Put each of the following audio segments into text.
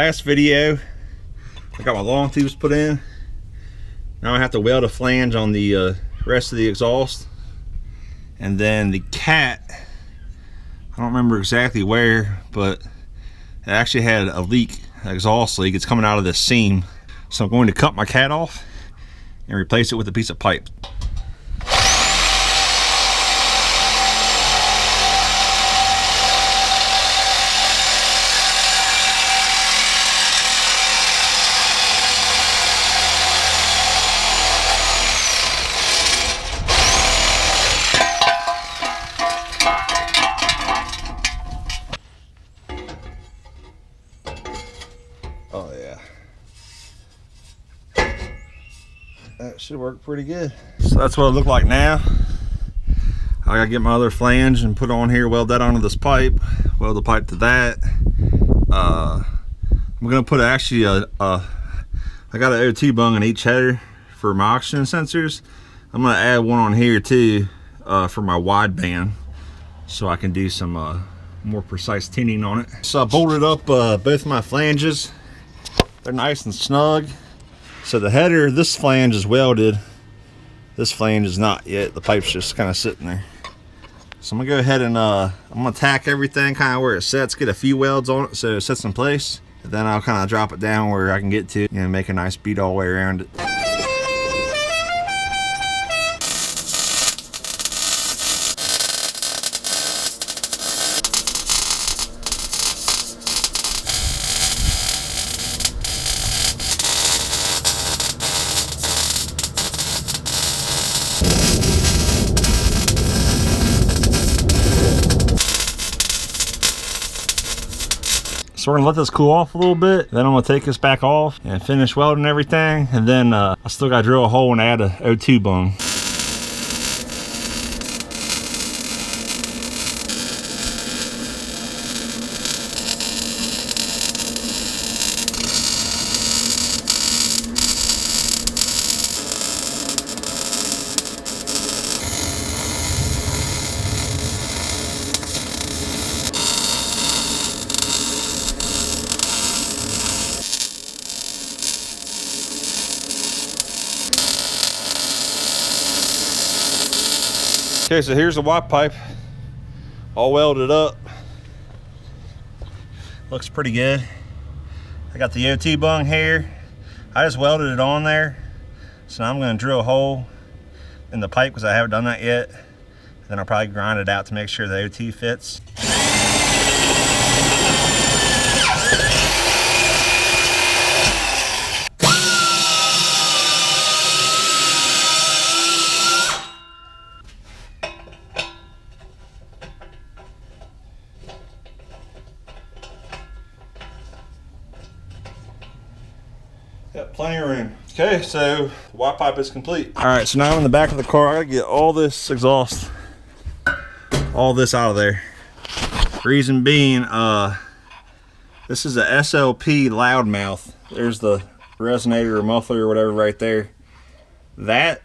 last video, I got my long tubes put in. Now I have to weld a flange on the rest of the exhaust. And then the cat, I don't remember exactly where, but it actually had a leak, an exhaust leak. It's coming out of this seam. So I'm going to cut my cat off and replace it with a piece of pipe. Oh yeah, that should work pretty good. So that's what it looked like now. I gotta get my other flange and put it on here, weld that onto this pipe, weld the pipe to that. I'm gonna put actually I got an OT bung in each header for my oxygen sensors. I'm gonna add one on here too for my wideband, so I can do some more precise tinting on it. So I bolted up both my flanges. They're nice and snug. So the header, this flange is welded. This flange is not yet. The pipe's just kind of sitting there. So I'm gonna go ahead and I'm gonna tack everything kind of where it sets, get a few welds on it so it sits in place. And then I'll kind of drop it down where I can get to, make a nice bead all the way around it. So we're gonna let this cool off a little bit. Then I'm gonna take this back off and finish welding everything. And then I still gotta drill a hole and add a O2 bung. Okay, so here's the watt pipe, all welded up. Looks pretty good. I got the OT bung here. I just welded it on there. So now I'm gonna drill a hole in the pipe because I haven't done that yet. Then I'll probably grind it out to make sure the OT fits. Got plenty of room. Okay, so the watt pipe is complete. All right, so now I'm in the back of the car. I gotta get all this exhaust, all this out of there. Reason being, this is a SLP loudmouth. There's the resonator or muffler or whatever right there. That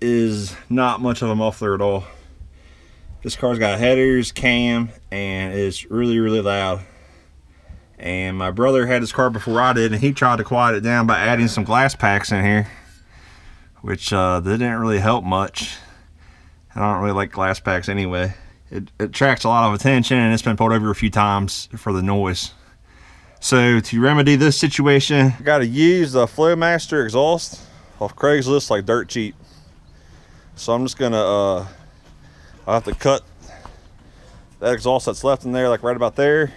is not much of a muffler at all. This car's got headers, cam, and it's really, really loud. And my brother had his car before I did, and he tried to quiet it down by adding some glass packs in here, which they didn't really help much. I don't really like glass packs anyway. It attracts a lot of attention, and it's been pulled over a few times for the noise. So to remedy this situation, I gotta use the Flowmaster exhaust off Craigslist, like dirt cheap. So I'm just gonna, I'll have to cut that exhaust that's left in there, like right about there,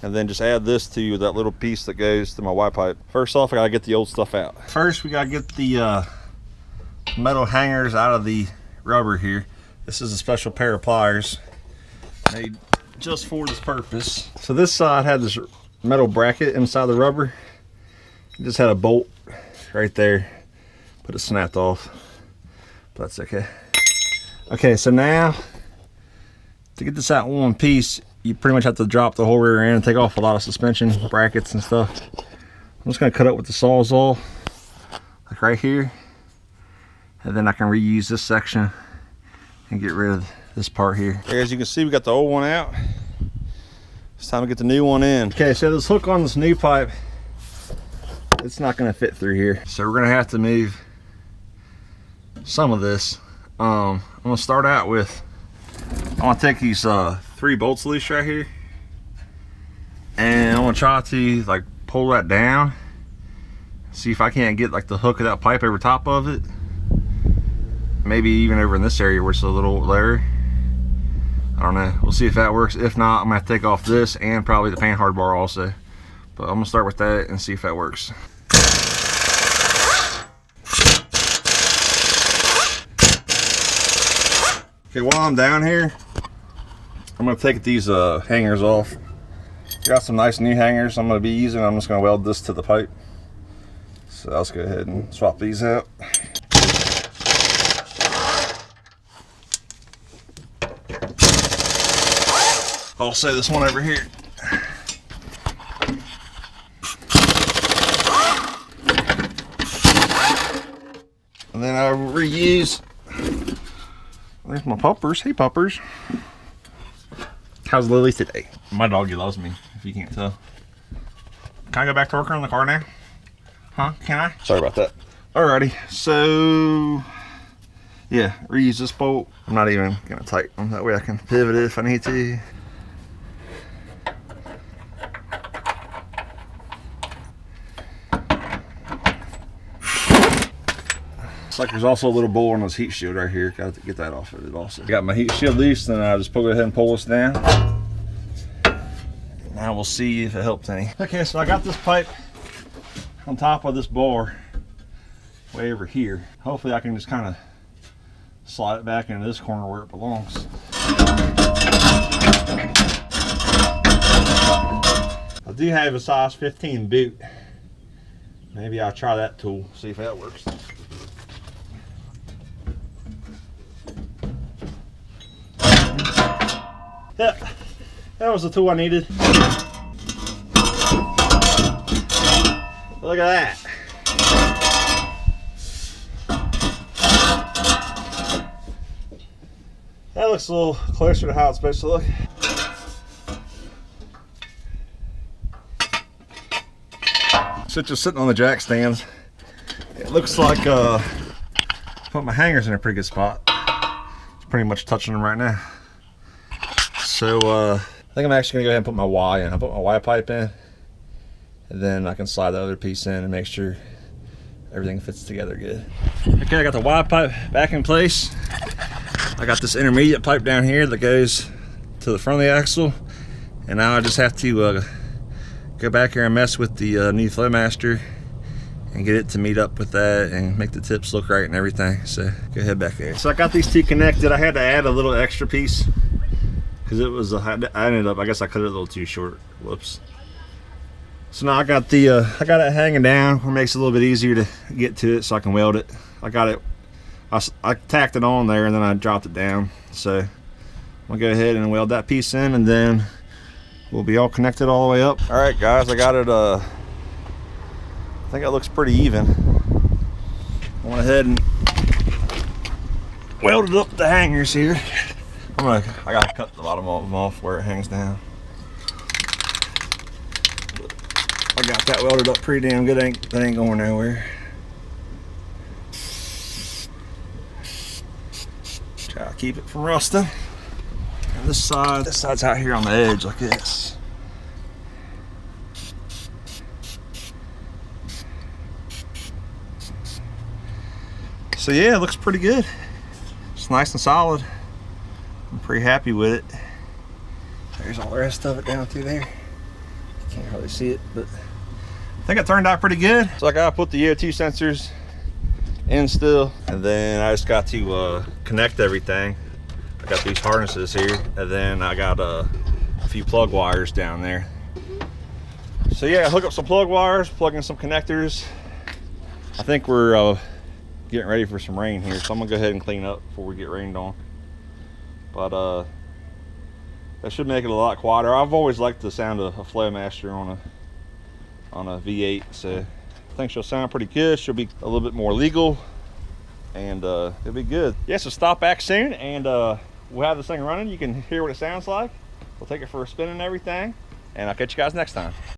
and then just add this to that little piece that goes to my Y pipe. First off, I gotta get the old stuff out. First, we gotta get the metal hangers out of the rubber here. This is a special pair of pliers made just for this purpose. So this side had this metal bracket inside the rubber. It just had a bolt right there, but it snapped off, but that's okay. Okay, so now to get this out in one piece, you pretty much have to drop the whole rear end and take off a lot of suspension brackets and stuff. I'm just gonna cut it with the Sawzall, like right here, and then I can reuse this section and get rid of this part here. As you can see, we got the old one out. It's time to get the new one in. Okay, so this hook on this new pipe it's not gonna fit through here. So we're gonna have to move some of this. I'm gonna start out with, I'm gonna take these 3 bolts loose right here, and I'm gonna try to like pull that down, see if I can't get like the hook of that pipe over top of it, maybe even over in this area where it's a little lower. I don't know, we'll see if that works. If not, I'm gonna have to take off this and probably the panhard bar also, but I'm gonna start with that and see if that works. Okay, while I'm down here, I'm gonna take these hangers off. Got some nice new hangers I'm gonna be using. I'm just gonna weld this to the pipe. So let's go ahead and swap these out. Also this one over here. And then I reuse, there's my puppers. Hey puppers. How's Lily today? My doggy loves me, if you can't tell. Can I go back to working on the car now? Huh, can I? Sorry about that. Alrighty, so yeah, reuse this bolt. I'm not even gonna tighten them, that way I can pivot it if I need to. Looks like there's also a little bowl on this heat shield right here. Got to get that off of it also. Got my heat shield loose, then I just go ahead and pull this down. Now we'll see if it helps any. Okay, so I got this pipe on top of this bar way over here. Hopefully I can just kind of slide it back into this corner where it belongs. I do have a size 15 boot. Maybe I'll try that tool, see if that works. Yep, that was the tool I needed. Look at that. That looks a little closer to how it's supposed to look. So just sitting on the jack stands, it looks like put my hangers in a pretty good spot. It's pretty much touching them right now. So I think I'm actually gonna go ahead and put my Y in. I'll put my Y pipe in, and then I can slide the other piece in and make sure everything fits together good. Okay, I got the Y pipe back in place. I got this intermediate pipe down here that goes to the front of the axle, and now I just have to go back here and mess with the new flowmaster and get it to meet up with that and make the tips look right and everything. So go ahead back there. So I got these two connected. I had to add a little extra piece because it was I ended up, I guess I cut it a little too short. Whoops. So now I got it hanging down, where it makes it a little bit easier to get to it so I can weld it. I got it, I tacked it on there and then I dropped it down. So I'm gonna go ahead and weld that piece in, and then we'll be all connected all the way up. All right guys, I got it, I think it looks pretty even. I went ahead and welded up the hangers here. I gotta cut the bottom of them off where it hangs down. I got that welded up pretty damn good. That ain't going nowhere. Try to keep it from rusting. And this side's out here on the edge like this. So yeah, it looks pretty good. It's nice and solid. I'm pretty happy with it. There's all the rest of it down through there. You can't hardly see it, but I think it turned out pretty good. So I gotta put the EO2 sensors in still, and then I just got to connect everything. I got these harnesses here, and then I got a few plug wires down there. So yeah, hook up some plug wires, plug in some connectors. I think we're getting ready for some rain here, so I'm gonna go ahead and clean up before we get rained on. But that should make it a lot quieter. I've always liked the sound of a flowmaster on a V8, so I think she'll sound pretty good. She'll be a little bit more legal, and it'll be good. Yeah, so stop back soon, and we'll have this thing running. You can hear what it sounds like. We'll take it for a spin and everything, and I'll catch you guys next time.